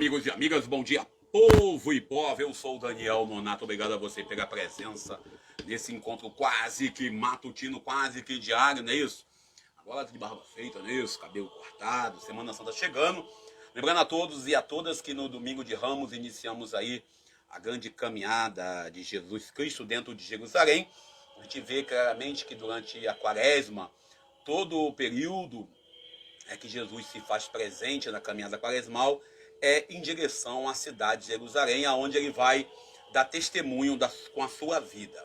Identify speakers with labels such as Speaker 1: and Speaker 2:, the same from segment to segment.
Speaker 1: amigos e amigas, bom dia, povo e povo. Eu sou o Daniel Nonato, obrigado a você pela presença nesse encontro quase que matutino, quase que diário, não é isso? Agora de barba feita, não é isso? Cabelo cortado, Semana Santa chegando. Lembrando a todos e a todas que no domingo de Ramos iniciamos aí a grande caminhada de Jesus Cristo dentro de Jerusalém. A gente vê claramente que durante a quaresma, todo o período que Jesus se faz presente na caminhada quaresmal é em direção à cidade de Jerusalém, aonde ele vai dar testemunho com a sua vida.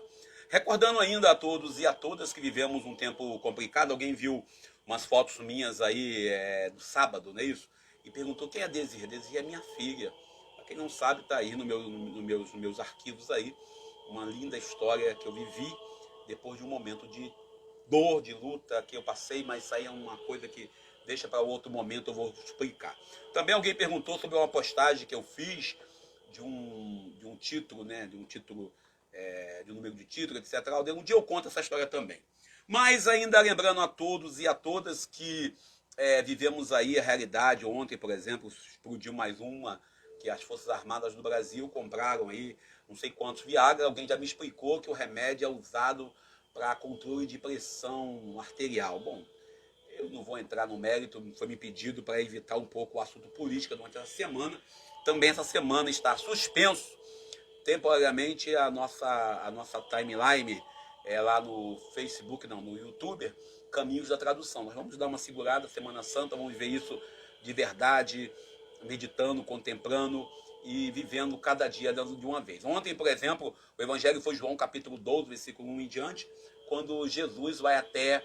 Speaker 1: Recordando ainda a todos e a todas que vivemos um tempo complicado, alguém viu umas fotos minhas aí do sábado, não é isso? E perguntou quem é Desirê. Desirê é minha filha. Para quem não sabe, está aí nos meus arquivos aí, uma linda história que eu vivi depois de um momento de dor, de luta que eu passei, mas isso aí é uma coisa que deixa para outro momento, eu vou explicar. Também alguém perguntou sobre uma postagem que eu fiz de um título, né? De um título, de um número de título, etc. Um dia eu conto essa história também. Mas ainda lembrando a todos e a todas que vivemos aí a realidade. Ontem, por exemplo, explodiu mais uma, que as Forças Armadas do Brasil compraram aí não sei quantos Viagra. Alguém já me explicou que o remédio é usado para controle de pressão arterial. Bom, eu não vou entrar no mérito, foi me pedido para evitar um pouco o assunto política durante essa semana. Também essa semana está suspenso temporariamente a nossa timeline lá no Facebook, não, no YouTube, Caminhos da Tradução. Nós vamos dar uma segurada, Semana Santa, vamos ver isso de verdade, meditando, contemplando e vivendo cada dia de uma vez. Ontem, por exemplo, o Evangelho foi João capítulo 12, versículo 1 em diante, quando Jesus vai até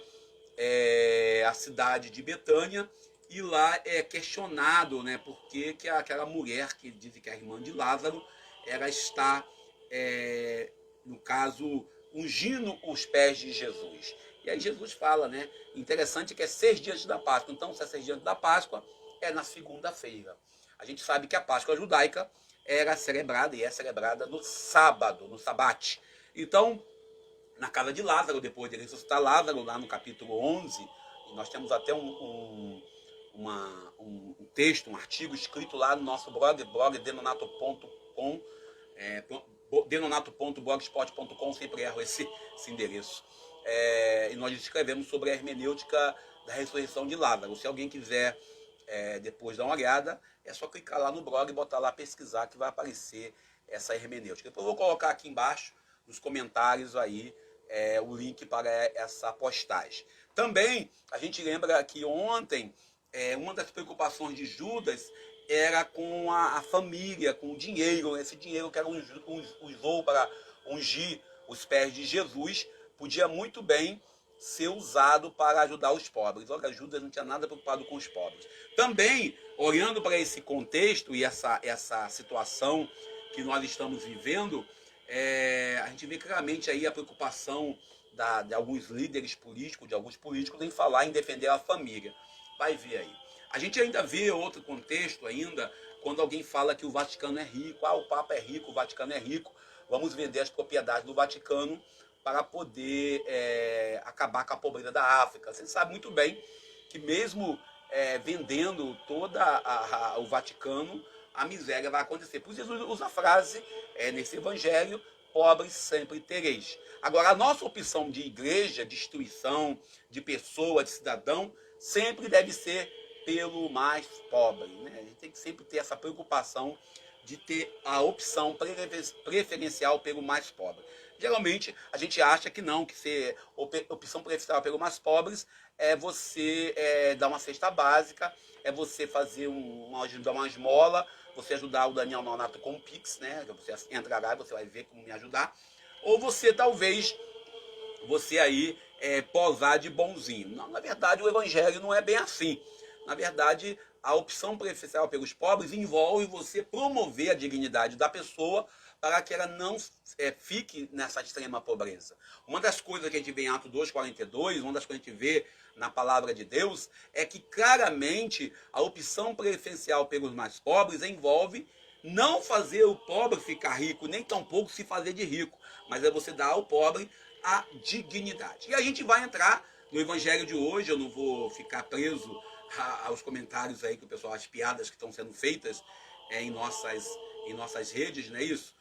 Speaker 1: a cidade de Betânia, e lá é questionado, né, por que aquela mulher que diz que é a irmã de Lázaro, ela está, no caso, ungindo os pés de Jesus. E aí Jesus fala, né, interessante que é 6 dias da Páscoa. Então, se é 6 dias da Páscoa, é na segunda-feira. A gente sabe que a Páscoa judaica era celebrada e é celebrada no sábado, no sabate. Então, na casa de Lázaro, depois de ressuscitar Lázaro, lá no capítulo 11, e nós temos até um texto, um artigo escrito lá no nosso blog denonato.com, denonato.blogspot.com, sempre erro esse endereço. E nós escrevemos sobre a hermenêutica da ressurreição de Lázaro. Se alguém quiser depois dar uma olhada, é só clicar lá no blog e botar lá pesquisar que vai aparecer essa hermenêutica. Depois eu vou colocar aqui embaixo nos comentários aí o link para essa postagem. Também a gente lembra que ontem uma das preocupações de Judas era com a família, com o dinheiro. Esse dinheiro que era usou para ungir os pés de Jesus podia muito bem ser usado para ajudar os pobres. Olha, Judas não tinha nada preocupado com os pobres. Também, olhando para esse contexto e essa situação que nós estamos vivendo, a gente vê claramente aí a preocupação de alguns líderes políticos, de alguns políticos, em falar em defender a família. Vai ver aí. A gente ainda vê outro contexto ainda, quando alguém fala que o Vaticano é rico, o Papa é rico, o Vaticano é rico, vamos vender as propriedades do Vaticano para poder acabar com a pobreza da África. Você sabe muito bem que mesmo vendendo toda o Vaticano, a miséria vai acontecer. Por isso Jesus usa a frase nesse evangelho: pobres sempre tereis. Agora, a nossa opção de igreja, de instituição, de pessoa, de cidadão, sempre deve ser pelo mais pobre, né? A gente tem que sempre ter essa preocupação de ter a opção preferencial pelo mais pobre. Geralmente, a gente acha que não, que ser opção preferencial pelo mais pobres é você dar uma cesta básica, é você fazer dar uma esmola, você ajudar o Daniel Nonato com o Pix, né? Você entra lá e você vai ver como me ajudar. Ou você, talvez, aí posar de bonzinho. Não, na verdade, o evangelho não é bem assim. Na verdade, a opção preferencial pelos pobres envolve você promover a dignidade da pessoa para que ela não fique nessa extrema pobreza. Uma das coisas que a gente vê em Atos 2,42, uma das coisas que a gente vê na palavra de Deus, é que claramente a opção preferencial pelos mais pobres envolve não fazer o pobre ficar rico, nem tampouco se fazer de rico, mas é você dar ao pobre a dignidade. E a gente vai entrar no evangelho de hoje, eu não vou ficar preso aos comentários aí que o pessoal, as piadas que estão sendo feitas em nossas redes, não é isso?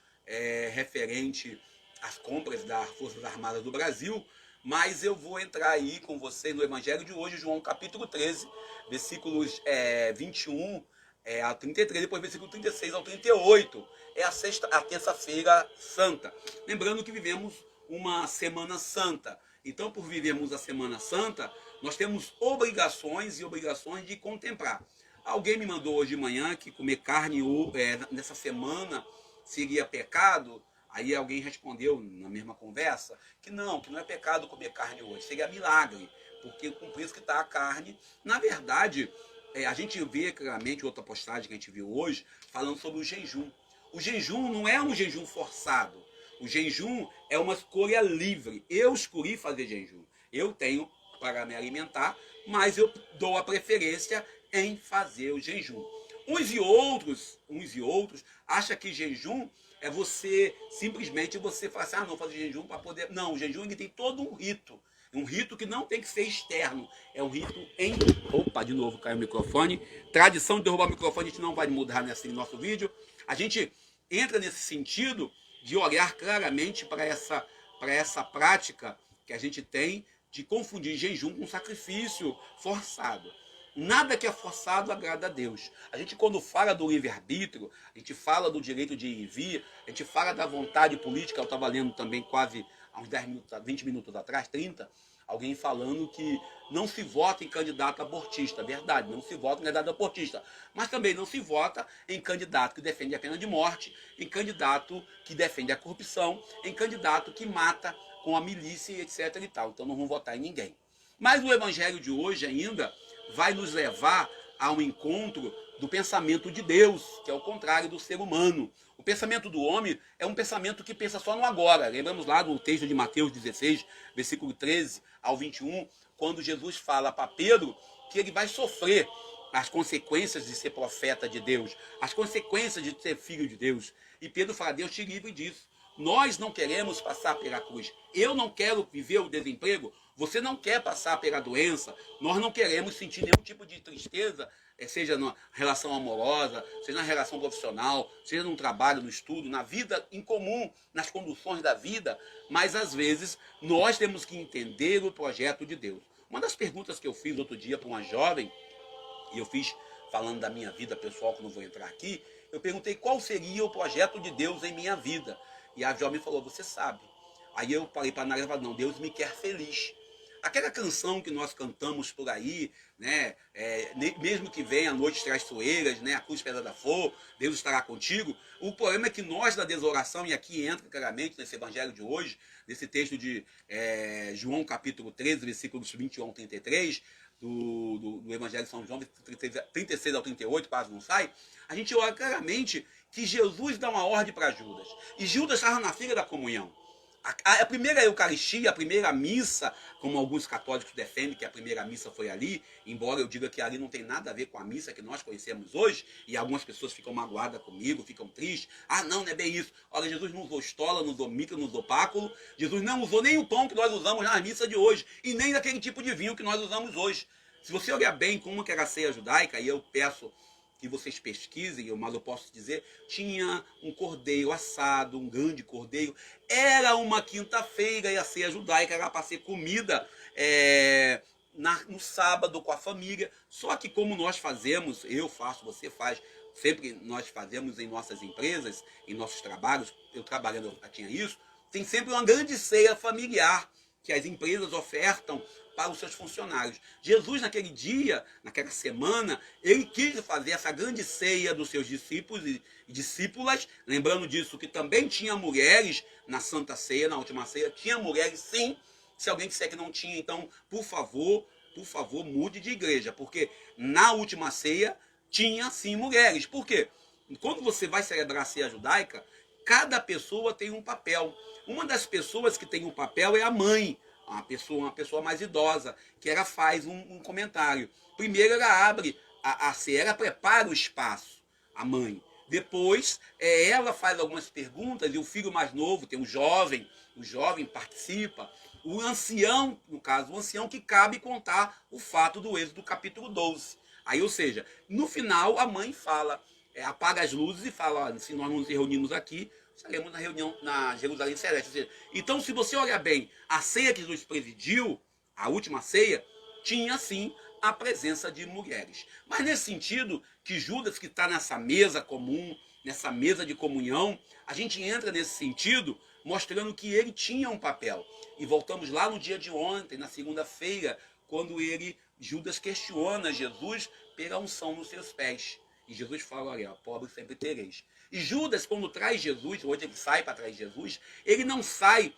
Speaker 1: Referente às compras das Forças Armadas do Brasil, mas eu vou entrar aí com vocês no Evangelho de hoje, João capítulo 13, versículos 21 ao 33, depois versículo 36 ao 38, a terça-feira santa. Lembrando que vivemos uma Semana Santa, então por vivermos a Semana Santa, nós temos obrigações e obrigações de contemplar. Alguém me mandou hoje de manhã que comer carne nessa semana seria pecado. Aí alguém respondeu na mesma conversa que não é pecado comer carne hoje, seria milagre, porque com o preço que está a carne, na verdade, a gente vê claramente outra postagem que a gente viu hoje, falando sobre o jejum. O jejum não é um jejum forçado, o jejum é uma escolha livre. Eu escolhi fazer jejum, eu tenho para me alimentar, mas eu dou a preferência em fazer o jejum. Uns e outros acham que jejum é simplesmente você falar assim, não, fazer jejum para poder... Não, o jejum ele tem todo um rito que não tem que ser externo, é um rito em... Opa, de novo caiu o microfone. Tradição de derrubar o microfone, a gente não vai mudar nesse nosso vídeo. A gente entra nesse sentido de olhar claramente para essa prática que a gente tem de confundir jejum com sacrifício forçado. Nada que é forçado agrada a Deus. A gente, quando fala do livre-arbítrio, a gente fala do direito de ir e vir, a gente fala da vontade política. Eu estava lendo também quase há uns 10 minutos, 20 minutos atrás, 30, alguém falando que não se vota em candidato abortista. Verdade, não se vota em candidato abortista. Mas também não se vota em candidato que defende a pena de morte, em candidato que defende a corrupção, em candidato que mata com a milícia e etc. e tal. Então não vão votar em ninguém. Mas o evangelho de hoje ainda vai nos levar a um encontro do pensamento de Deus, que é o contrário do ser humano. O pensamento do homem é um pensamento que pensa só no agora. Lembramos lá do texto de Mateus 16, versículo 13 ao 21, quando Jesus fala para Pedro que ele vai sofrer as consequências de ser profeta de Deus, as consequências de ser filho de Deus. E Pedro fala, Deus te livre disso. Nós não queremos passar pela cruz. Eu não quero viver o desemprego. Você não quer passar pela doença. Nós não queremos sentir nenhum tipo de tristeza, seja na relação amorosa, seja na relação profissional, seja no trabalho, no estudo, na vida em comum, nas conduções da vida. Mas, às vezes, nós temos que entender o projeto de Deus. Uma das perguntas que eu fiz outro dia para uma jovem, e eu fiz falando da minha vida pessoal, que não vou entrar aqui, eu perguntei qual seria o projeto de Deus em minha vida. E a jovem falou, você sabe. Aí eu parei para analisar e falei, não, Deus me quer feliz. Aquela canção que nós cantamos por aí, né? Mesmo que venha a noite traiçoeiras, né? A cruz pesada for, Deus estará contigo. O problema é que nós da desoração, e aqui entra claramente nesse evangelho de hoje, nesse texto de João capítulo 13, versículos 21 ao 33, do Evangelho de São João, 36 ao 38, quase não sai, a gente olha claramente que Jesus dá uma ordem para Judas. E Judas estava na fila da comunhão. A primeira Eucaristia, a primeira missa, como alguns católicos defendem que a primeira missa foi ali, embora eu diga que ali não tem nada a ver com a missa que nós conhecemos hoje, e algumas pessoas ficam magoadas comigo, ficam tristes. Ah, não é bem isso. Olha, Jesus não usou estola, não usou mitra, não usou páculo. Jesus não usou nem o pão que nós usamos na missa de hoje, e nem daquele tipo de vinho que nós usamos hoje. Se você olhar bem como que era a ceia judaica, e eu peço que vocês pesquisem, mas eu posso dizer, tinha um cordeiro assado, um grande cordeiro. Era uma quinta-feira e a ceia judaica era para ser comida no sábado com a família. Só que como nós fazemos, eu faço, você faz, sempre nós fazemos em nossas empresas, em nossos trabalhos, eu trabalhando, eu tinha isso, tem sempre uma grande ceia familiar que as empresas ofertam para os seus funcionários. Jesus, naquele dia, naquela semana, ele quis fazer essa grande ceia dos seus discípulos e discípulas, lembrando disso que também tinha mulheres na Santa Ceia, na última ceia, tinha mulheres sim. Se alguém disser que não tinha, então, por favor, mude de igreja, porque na última ceia tinha sim mulheres. Por quê? Quando você vai celebrar a ceia judaica, cada pessoa tem um papel. Uma das pessoas que tem um papel é a mãe, uma pessoa mais idosa, que ela faz um comentário. Primeiro ela abre a ceia, ela prepara o espaço, a mãe. Depois ela faz algumas perguntas e o filho mais novo, tem o jovem participa. O ancião, no caso, o ancião que cabe contar o fato do Êxodo capítulo 12. Aí, ou seja, no final a mãe fala, apaga as luzes e fala, olha, se nós nos reunimos aqui, estaremos na reunião na Jerusalém Celeste. Ou seja, então, se você olhar bem, a ceia que Jesus presidiu, a última ceia, tinha sim a presença de mulheres. Mas nesse sentido, que Judas, que está nessa mesa comum, nessa mesa de comunhão, a gente entra nesse sentido mostrando que ele tinha um papel. E voltamos lá no dia de ontem, na segunda-feira, quando Judas questiona Jesus pela unção nos seus pés. E Jesus fala, olha, pobre sempre tereis. E Judas, quando traz Jesus, hoje ele sai para trair Jesus, ele não sai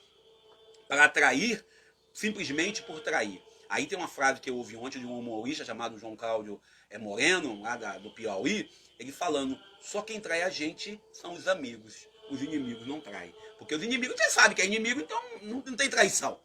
Speaker 1: para trair simplesmente por trair. Aí tem uma frase que eu ouvi ontem de um humorista chamado João Cláudio Moreno, lá do Piauí, ele falando, só quem trai a gente são os amigos, os inimigos não traem. Porque os inimigos, você sabe que é inimigo, então não tem traição.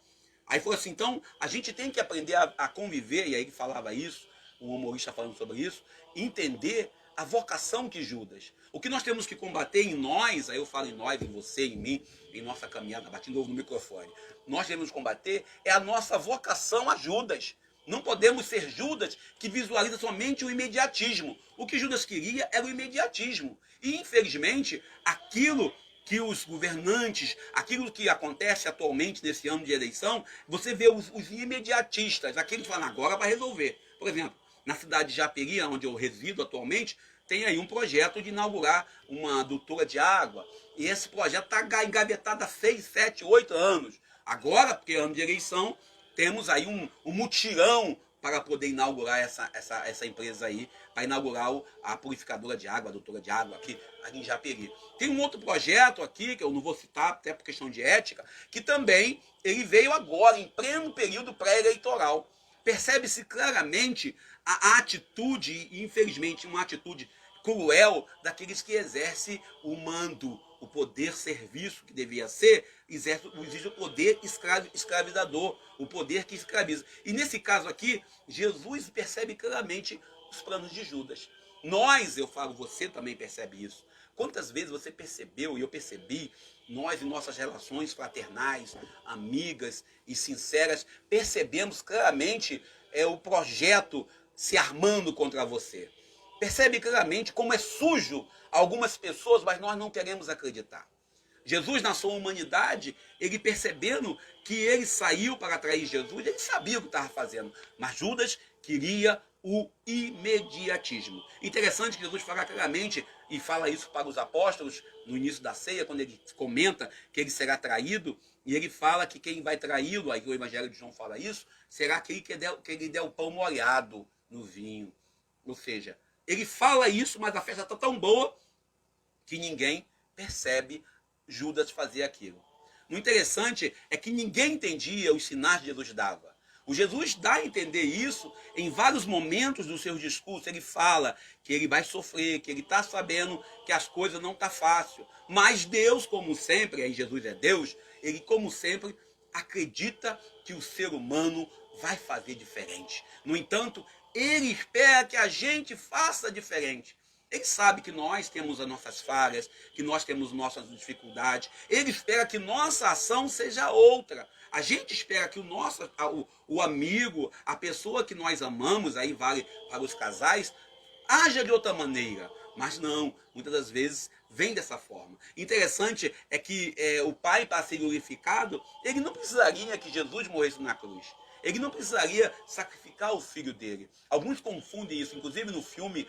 Speaker 1: Aí foi assim, então a gente tem que aprender a conviver, e aí ele falava isso, um humorista falando sobre isso, entender a vocação que Judas. O que nós temos que combater em nós, aí eu falo em nós, em você, em mim, em nossa caminhada, bati de novo no microfone, nós devemos combater é a nossa vocação a Judas. Não podemos ser Judas que visualiza somente o imediatismo. O que Judas queria era o imediatismo. E, infelizmente, aquilo que os governantes, aquilo que acontece atualmente nesse ano de eleição, você vê os imediatistas, aqueles que falam, agora vai resolver. Por exemplo, na cidade de Japeri, onde eu resido atualmente, tem aí um projeto de inaugurar uma adutora de água. E esse projeto está engavetado há 6, 7, 8 anos. Agora, porque é ano de eleição, temos aí um mutirão para poder inaugurar essa empresa aí, para inaugurar a purificadora de água, a adutora de água aqui em Japeri. Tem um outro projeto aqui, que eu não vou citar, até por questão de ética, que também ele veio agora, em pleno período pré-eleitoral. Percebe-se claramente a atitude, infelizmente, uma atitude cruel daqueles que exercem o mando, o poder serviço que devia ser, exige o poder escravizador, o poder que escraviza. E nesse caso aqui, Jesus percebe claramente os planos de Judas. Nós, eu falo, você também percebe isso. Quantas vezes você percebeu, e eu percebi, nós em nossas relações fraternais, amigas e sinceras, percebemos claramente o projeto se armando contra você. Percebe claramente como é sujo algumas pessoas, mas nós não queremos acreditar. Jesus, na sua humanidade, ele percebendo que ele saiu para atrair Jesus, ele sabia o que estava fazendo, mas Judas queria o imediatismo. Interessante que Jesus fala claramente, e fala isso para os apóstolos no início da ceia, quando ele comenta que ele será traído, e ele fala que quem vai traí-lo, aí o Evangelho de João fala isso, será aquele que ele der o pão molhado no vinho. Ou seja, ele fala isso, mas a festa está tão boa que ninguém percebe Judas fazer aquilo. O interessante é que ninguém entendia os sinais que Jesus dava. O Jesus dá a entender isso em vários momentos dos seus discursos. Ele fala que ele vai sofrer, que ele está sabendo que as coisas não estão fáceis. Mas Deus, como sempre, aí Jesus é Deus, ele, como sempre, acredita que o ser humano vai fazer diferente. No entanto, ele espera que a gente faça diferente. Ele sabe que nós temos as nossas falhas, que nós temos nossas dificuldades. Ele espera que nossa ação seja outra. A gente espera que o amigo, a pessoa que nós amamos, aí vale para os casais, haja de outra maneira. Mas não, muitas das vezes vem dessa forma. Interessante é que o Pai, para ser glorificado, ele não precisaria que Jesus morresse na cruz. Ele não precisaria sacrificar o filho dele. Alguns confundem isso, inclusive no filme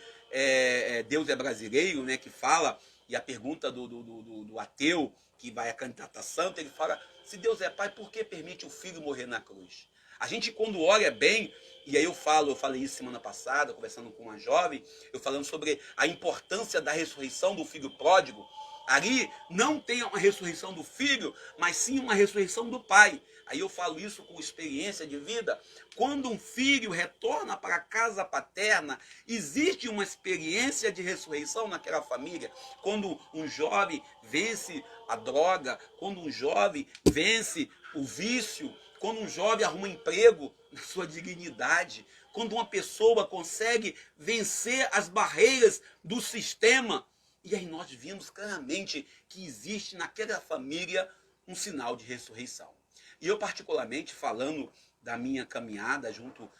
Speaker 1: Deus é Brasileiro, né, que fala, e a pergunta do ateu, que vai a candidato a santo, ele fala, se Deus é pai, por que permite o filho morrer na cruz? A gente, quando olha bem, e aí eu falei isso semana passada, conversando com uma jovem, eu falando sobre a importância da ressurreição do filho pródigo. Ali não tem uma ressurreição do filho, mas sim uma ressurreição do pai. Aí eu falo isso com experiência de vida. Quando um filho retorna para a casa paterna, existe uma experiência de ressurreição naquela família. Quando um jovem vence a droga, quando um jovem vence o vício, quando um jovem arruma emprego na sua dignidade, quando uma pessoa consegue vencer as barreiras do sistema. E aí nós vimos claramente que existe naquela família um sinal de ressurreição. E eu particularmente, falando da minha caminhada junto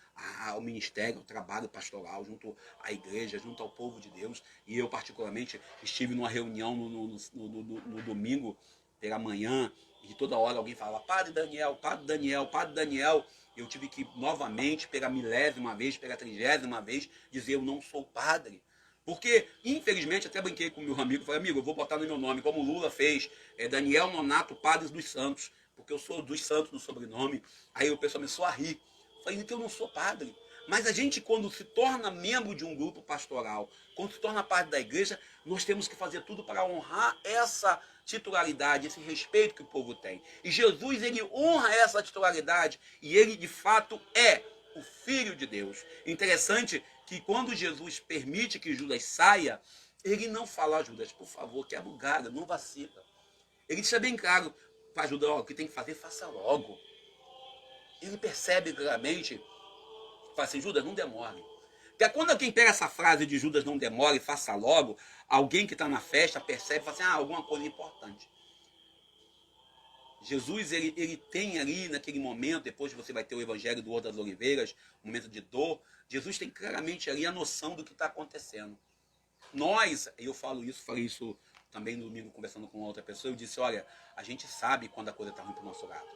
Speaker 1: ao ministério, ao trabalho pastoral, junto à igreja, junto ao povo de Deus. E eu, particularmente, estive numa reunião no domingo pela manhã, e toda hora alguém falava, Padre Daniel, Padre Daniel, Padre Daniel. Eu tive que novamente, pela 1000ª vez, pela 30ª vez, dizer eu não sou padre. Porque, infelizmente, até brinquei com meu amigo, falei, amigo, eu vou botar no meu nome, como o Lula fez, Daniel Nonato Padre dos Santos, porque eu sou dos Santos no sobrenome. Aí o pessoal começou a rir. Falei, então eu não sou padre. Mas a gente, quando se torna membro de um grupo pastoral, quando se torna parte da igreja, nós temos que fazer tudo para honrar essa titularidade, esse respeito que o povo tem. E Jesus, ele honra essa titularidade, e ele, de fato, é o Filho de Deus. Interessante que quando Jesus permite que Judas saia, ele não fala, Judas, por favor, quebra o galho, não vacila. Ele deixa bem claro para Judas, o que tem que fazer, faça logo. Ele percebe claramente, fala assim, Judas, não demore. Porque quando alguém pega essa frase de Judas não demore, faça logo, alguém que está na festa percebe e fala assim, alguma coisa importante. Jesus, ele tem ali naquele momento, depois você vai ter o Evangelho do Horto das Oliveiras, um momento de dor, Jesus tem claramente ali a noção do que está acontecendo. Nós, eu falei isso também no domingo conversando com outra pessoa, eu disse, olha, a gente sabe quando a coisa está ruim para o nosso lado.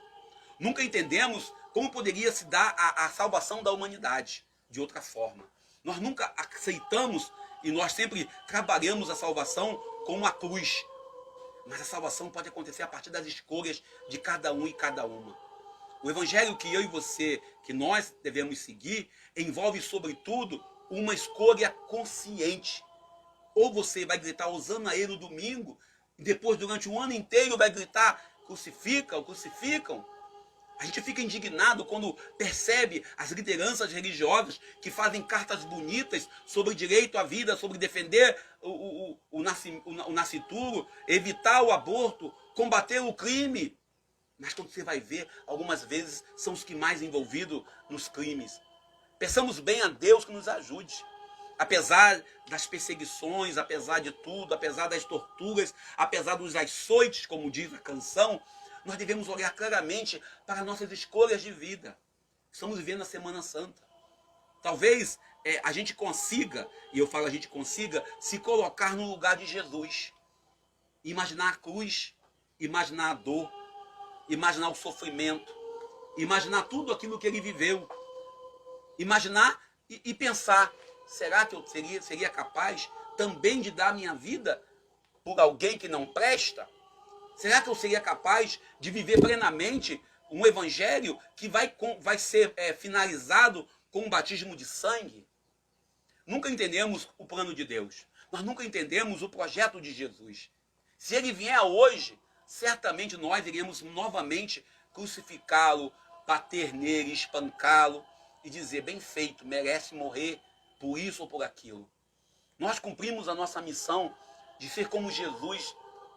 Speaker 1: Nunca entendemos como poderia se dar a salvação da humanidade de outra forma. Nós nunca aceitamos e nós sempre trabalhamos a salvação com a cruz. Mas a salvação pode acontecer a partir das escolhas de cada um e cada uma. O evangelho que eu e você, que nós devemos seguir, envolve, sobretudo, uma escolha consciente. Ou você vai gritar Hosana ele no domingo, e depois, durante o ano inteiro, vai gritar crucificam, crucificam. A gente fica indignado quando percebe as lideranças religiosas que fazem cartas bonitas sobre direito à vida, sobre defender o nascituro, evitar o aborto, combater o crime. Mas quando você vai ver, algumas vezes são os que mais envolvidos nos crimes. Peçamos bem a Deus que nos ajude. Apesar das perseguições, apesar de tudo, apesar das torturas, apesar dos açoites, como diz a canção, nós devemos olhar claramente para nossas escolhas de vida. Estamos vivendo a Semana Santa. Talvez a gente consiga, e eu falo a gente consiga, se colocar no lugar de Jesus. Imaginar a cruz, imaginar a dor, imaginar o sofrimento, imaginar tudo aquilo que ele viveu. Imaginar e pensar, será que eu seria capaz também de dar minha vida por alguém que não presta? Será que eu seria capaz de viver plenamente um evangelho que vai ser finalizado com um batismo de sangue? Nunca entendemos o plano de Deus. Nós nunca entendemos o projeto de Jesus. Se ele vier hoje, certamente nós iremos novamente crucificá-lo, bater nele, espancá-lo e dizer, bem feito, merece morrer por isso ou por aquilo. Nós cumprimos a nossa missão de ser como Jesus,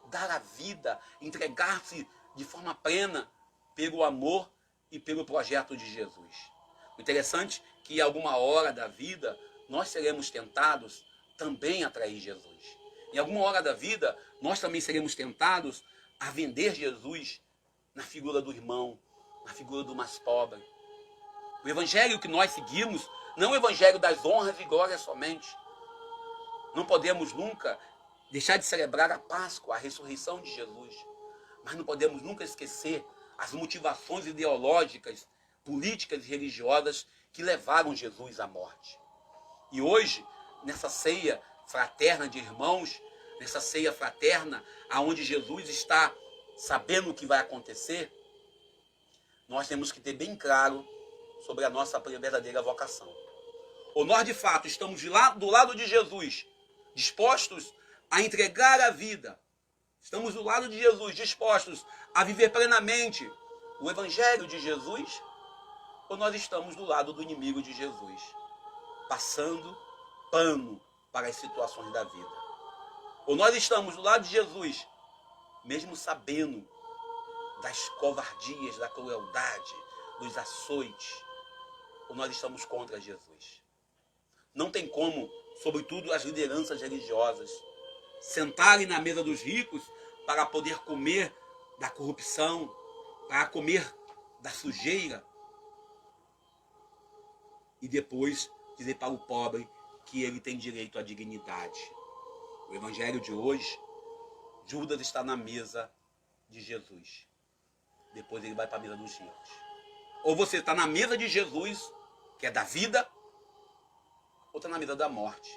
Speaker 1: dar a vida, entregar-se de forma plena pelo amor e pelo projeto de Jesus. O interessante é que em alguma hora da vida nós seremos tentados também a trair Jesus. Em alguma hora da vida nós também seremos tentados a vender Jesus na figura do irmão, na figura do mais pobre. O evangelho que nós seguimos não é o evangelho das honras e glórias somente. Não podemos nunca deixar de celebrar a Páscoa, a ressurreição de Jesus. Mas não podemos nunca esquecer as motivações ideológicas, políticas e religiosas que levaram Jesus à morte. E hoje, nessa ceia fraterna de irmãos, nessa ceia fraterna, aonde Jesus está sabendo o que vai acontecer, nós temos que ter bem claro sobre a nossa verdadeira vocação. Ou nós, de fato, estamos do lado de Jesus, dispostos a entregar a vida. Estamos do lado de Jesus, dispostos a viver plenamente o evangelho de Jesus, ou nós estamos do lado do inimigo de Jesus, passando pano para as situações da vida. Ou nós estamos do lado de Jesus, mesmo sabendo das covardias, da crueldade, dos açoites, ou nós estamos contra Jesus. Não tem como, sobretudo as lideranças religiosas, sentarem na mesa dos ricos para poder comer da corrupção, para comer da sujeira. e depois dizer para o pobre que ele tem direito à dignidade. O evangelho de hoje, Judas está na mesa de Jesus. Depois ele vai para a mesa dos ricos. Ou você está na mesa de Jesus, que é da vida, ou está na mesa da morte,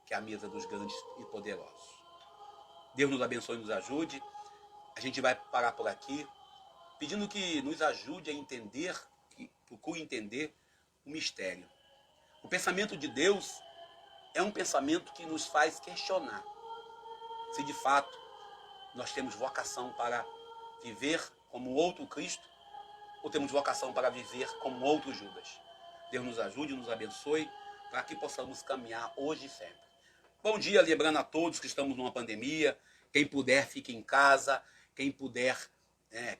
Speaker 1: que é a mesa dos grandes e poderosos. Deus nos abençoe e nos ajude. A gente vai parar por aqui, pedindo que nos ajude a entender, que procure entender o mistério. O pensamento de Deus é um pensamento que nos faz questionar se de fato nós temos vocação para viver como outro Cristo ou temos vocação para viver como outro Judas. Deus nos ajude e nos abençoe para que possamos caminhar hoje e sempre. Bom dia, lembrando a todos que estamos numa pandemia. Quem puder, fique em casa. Quem puder,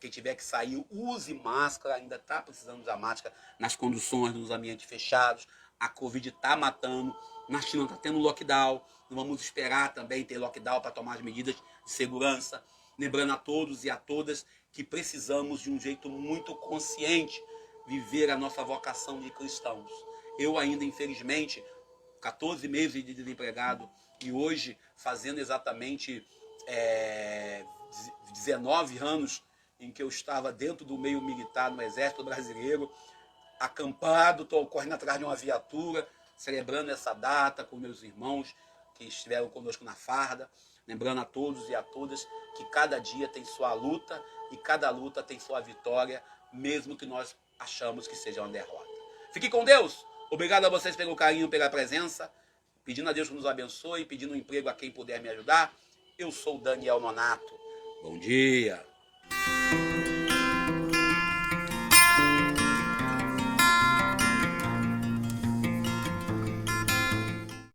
Speaker 1: quem tiver que sair, use máscara. Ainda está precisando usar máscara nas conduções, nos ambientes fechados. A Covid está matando. Na China está tendo lockdown. Não vamos esperar também ter lockdown para tomar as medidas de segurança. Lembrando a todos e a todas que precisamos de um jeito muito consciente viver a nossa vocação de cristãos. Eu ainda, infelizmente, 14 meses de desempregado e hoje fazendo exatamente 19 anos em que eu estava dentro do meio militar no Exército Brasileiro, acampado, estou correndo atrás de uma viatura, celebrando essa data com meus irmãos que estiveram conosco na farda, lembrando a todos e a todas que cada dia tem sua luta e cada luta tem sua vitória, mesmo que nós achamos que seja uma derrota. Fique com Deus! Obrigado a vocês pelo carinho, pela presença, pedindo a Deus que nos abençoe, pedindo um emprego a quem puder me ajudar. Eu sou Daniel Nonato. Bom dia!